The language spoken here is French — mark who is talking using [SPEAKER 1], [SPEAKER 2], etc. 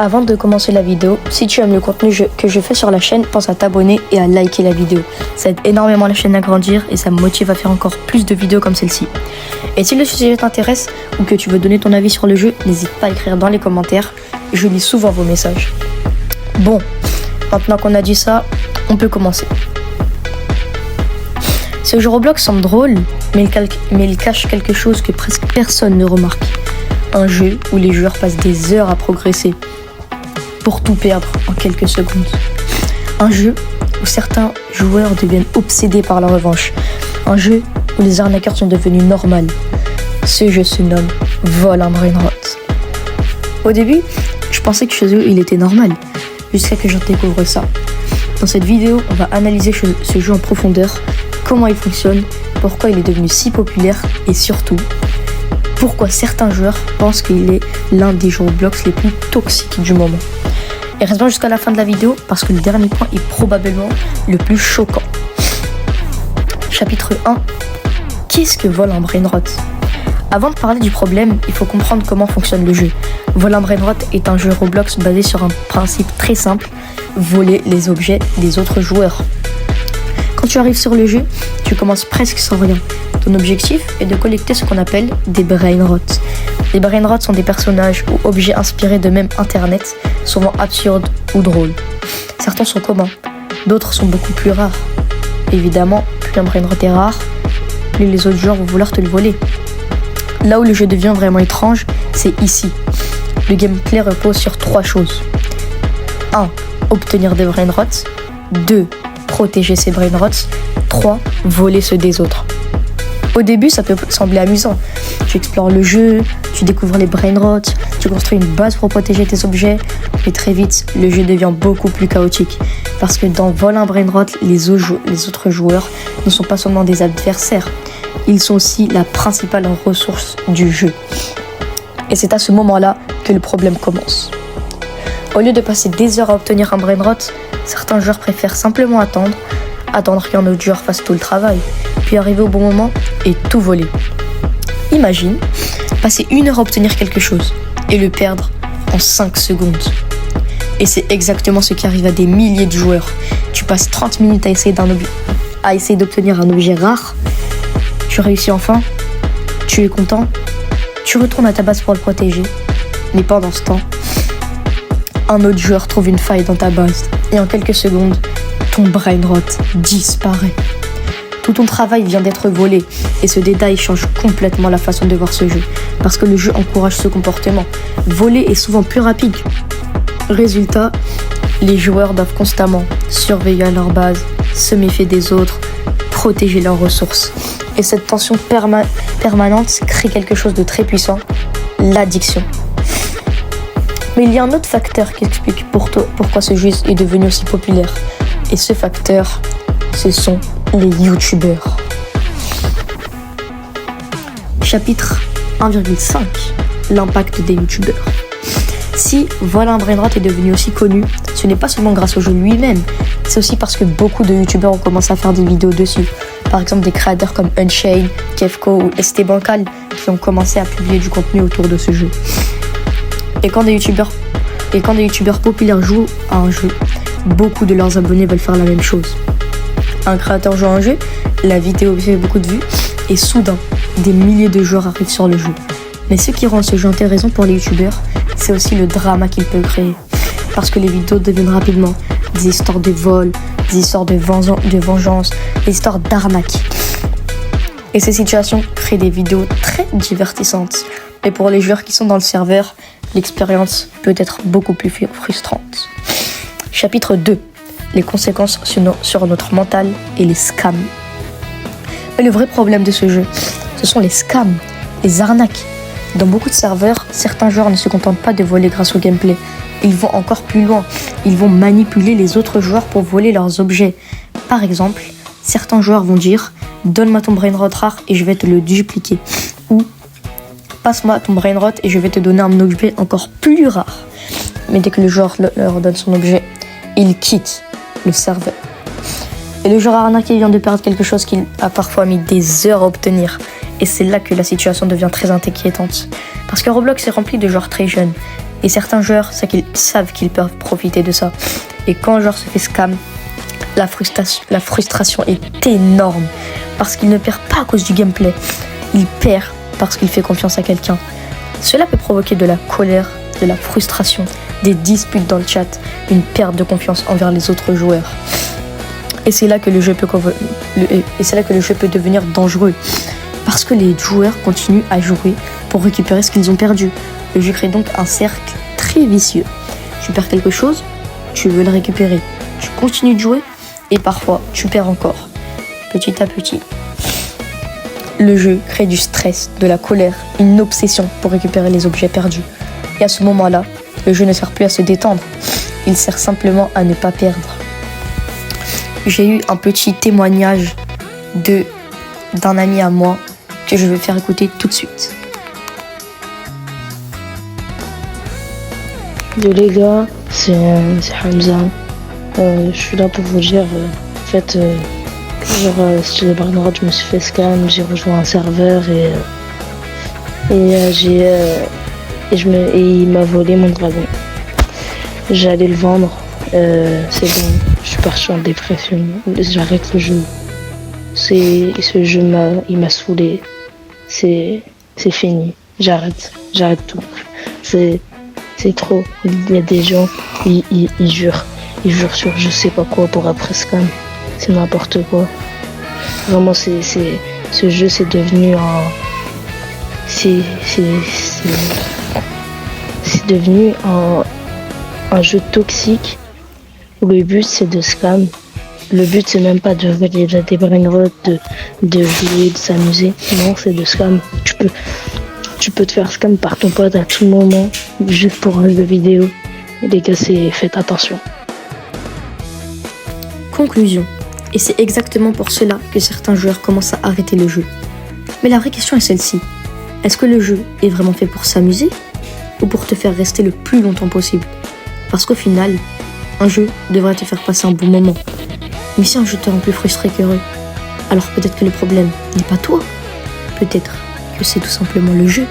[SPEAKER 1] Avant de commencer la vidéo, si tu aimes le contenu que je fais sur la chaîne, pense à t'abonner et à liker la vidéo. Ça aide énormément la chaîne à grandir et ça me motive à faire encore plus de vidéos comme celle-ci. Et si le sujet t'intéresse ou que tu veux donner ton avis sur le jeu, n'hésite pas à écrire dans les commentaires. Je lis souvent vos messages. Bon, maintenant qu'on a dit ça, on peut commencer. Ce jeu Roblox semble drôle, mais il cache quelque chose que presque personne ne remarque. Un jeu où les joueurs passent des heures à progresser pour tout perdre en quelques secondes. Un jeu où certains joueurs deviennent obsédés par la revanche. Un jeu où les arnaqueurs sont devenus normaux. Ce jeu se nomme Vol un Brainrot. Au début, je pensais que ce jeu il était normal, jusqu'à que j'en découvre ça. Dans cette vidéo, on va analyser ce jeu en profondeur, comment il fonctionne, pourquoi il est devenu si populaire et surtout, pourquoi certains joueurs pensent qu'il est l'un des jeux Roblox les plus toxiques du moment. Et reste bien jusqu'à la fin de la vidéo parce que le dernier point est probablement le plus choquant. Chapitre 1. Qu'est-ce que Vol un Brainrot ? Avant de parler du problème, il faut comprendre comment fonctionne le jeu. Vol un Brainrot est un jeu Roblox basé sur un principe très simple, voler les objets des autres joueurs. Quand tu arrives sur le jeu, tu commences presque sans rien. Ton objectif est de collecter ce qu'on appelle des Brainrots. Les Brainrots sont des personnages ou objets inspirés de même internet, souvent absurdes ou drôles. Certains sont communs, d'autres sont beaucoup plus rares. Évidemment, plus un Brainrot est rare, plus les autres joueurs vont vouloir te le voler. Là où le jeu devient vraiment étrange, c'est ici. Le gameplay repose sur 3 choses. 1. Obtenir des Brainrots. 2. Protéger ses Brainrots. 3. Voler ceux des autres. Au début, ça peut sembler amusant. Tu explores le jeu, tu découvres les Brainrots, tu construis une base pour protéger tes objets, mais très vite, le jeu devient beaucoup plus chaotique. Parce que dans Vol un Brainrot, les autres joueurs ne sont pas seulement des adversaires, ils sont aussi la principale ressource du jeu. Et c'est à ce moment-là que le problème commence. Au lieu de passer des heures à obtenir un Brainrot, certains joueurs préfèrent simplement attendre qu'un autre joueur fasse tout le travail, puis arriver au bon moment et tout voler. Imagine passer 1 heure à obtenir quelque chose et le perdre en 5 secondes. Et c'est exactement ce qui arrive à des milliers de joueurs. Tu passes 30 minutes à essayer d'obtenir un objet rare, tu réussis enfin, tu es content, tu retournes à ta base pour le protéger, mais pendant ce temps, un autre joueur trouve une faille dans ta base et en quelques secondes, ton Brainrot disparaît. Tout ton travail vient d'être volé et ce détail change complètement la façon de voir ce jeu parce que le jeu encourage ce comportement. Voler est souvent plus rapide. Résultat, les joueurs doivent constamment surveiller leur base, se méfier des autres, protéger leurs ressources. Et cette tension permanente crée quelque chose de très puissant, l'addiction. Mais il y a un autre facteur qui explique pourquoi ce jeu est devenu aussi populaire. Et ce facteur, ce sont les youtubeurs. Chapitre 1,5. L'impact des youtubeurs. Si Vol un Brainrot est devenu aussi connu, ce n'est pas seulement grâce au jeu lui-même, c'est aussi parce que beaucoup de youtubeurs ont commencé à faire des vidéos dessus. Par exemple des créateurs comme Unchained, Kefko ou ST Bancal qui ont commencé à publier du contenu autour de ce jeu. Et quand des youtubeurs populaires jouent à un jeu, beaucoup de leurs abonnés veulent faire la même chose. Un créateur joue à un jeu, la vidéo fait beaucoup de vues et soudain, des milliers de joueurs arrivent sur le jeu. Mais ce qui rend ce jeu intéressant pour les youtubeurs, c'est aussi le drama qu'il peut créer. Parce que les vidéos deviennent rapidement des histoires de vol, des histoires de vengeance, des histoires d'arnaque. Et ces situations créent des vidéos très divertissantes. Et pour les joueurs qui sont dans le serveur, l'expérience peut être beaucoup plus frustrante. Chapitre 2. Les conséquences sur notre mental et les scams. Mais le vrai problème de ce jeu, ce sont les scams, les arnaques. Dans beaucoup de serveurs, certains joueurs ne se contentent pas de voler grâce au gameplay. Ils vont encore plus loin. Ils vont manipuler les autres joueurs pour voler leurs objets. Par exemple, certains joueurs vont dire « Donne-moi ton Brainrot rare et je vais te le dupliquer » ou « Passe-moi ton Brainrot et je vais te donner un objet encore plus rare ». Mais dès que le joueur leur donne son objet, il quitte le serveur. Et le joueur arnaqué vient de perdre quelque chose qu'il a parfois mis des heures à obtenir. Et c'est là que la situation devient très inquiétante. Parce que Roblox est rempli de joueurs très jeunes. Et certains joueurs savent qu'ils peuvent profiter de ça. Et quand un joueur se fait scam, la frustration est énorme. Parce qu'il ne perd pas à cause du gameplay. Il perd parce qu'il fait confiance à quelqu'un. Cela peut provoquer de la colère, de la frustration, des disputes dans le chat, une perte de confiance envers les autres joueurs. Et c'est là que le jeu peut devenir dangereux. Parce que les joueurs continuent à jouer pour récupérer ce qu'ils ont perdu. Le jeu crée donc un cercle très vicieux. Tu perds quelque chose, tu veux le récupérer. Tu continues de jouer et parfois tu perds encore. Petit à petit. Le jeu crée du stress, de la colère, une obsession pour récupérer les objets perdus. Et à ce moment-là, le jeu ne sert plus à se détendre. Il sert simplement à ne pas perdre. J'ai eu un petit témoignage d'un ami à moi que je vais faire écouter tout de suite.
[SPEAKER 2] Yo les gars, c'est Hamza. Je suis là pour vous dire, sur les Brainrot, je me suis fait scam, j'ai rejoint un serveur et il m'a volé mon dragon. J'allais le vendre, c'est bon, je suis parti en dépression, j'arrête le jeu. Ce jeu il m'a saoulé, c'est fini, j'arrête tout. C'est trop. Il y a des gens, ils jurent sur je sais pas quoi pour après scam. C'est n'importe quoi. Vraiment, ce jeu, c'est devenu un jeu toxique où le but, c'est de scam. Le but, c'est même pas de voler des brainrot, de jouer, de s'amuser. Non, c'est de scam. Tu peux te faire scam par ton pote à tout moment, juste pour un jeu vidéo. Et les gars, faites attention.
[SPEAKER 1] Conclusion. Et c'est exactement pour cela que certains joueurs commencent à arrêter le jeu. Mais la vraie question est celle-ci. Est-ce que le jeu est vraiment fait pour s'amuser ou pour te faire rester le plus longtemps possible? Parce qu'au final, un jeu devrait te faire passer un bon moment. Mais si un jeu te rend plus frustré qu'heureux, alors peut-être que le problème n'est pas toi. Peut-être que c'est tout simplement le jeu.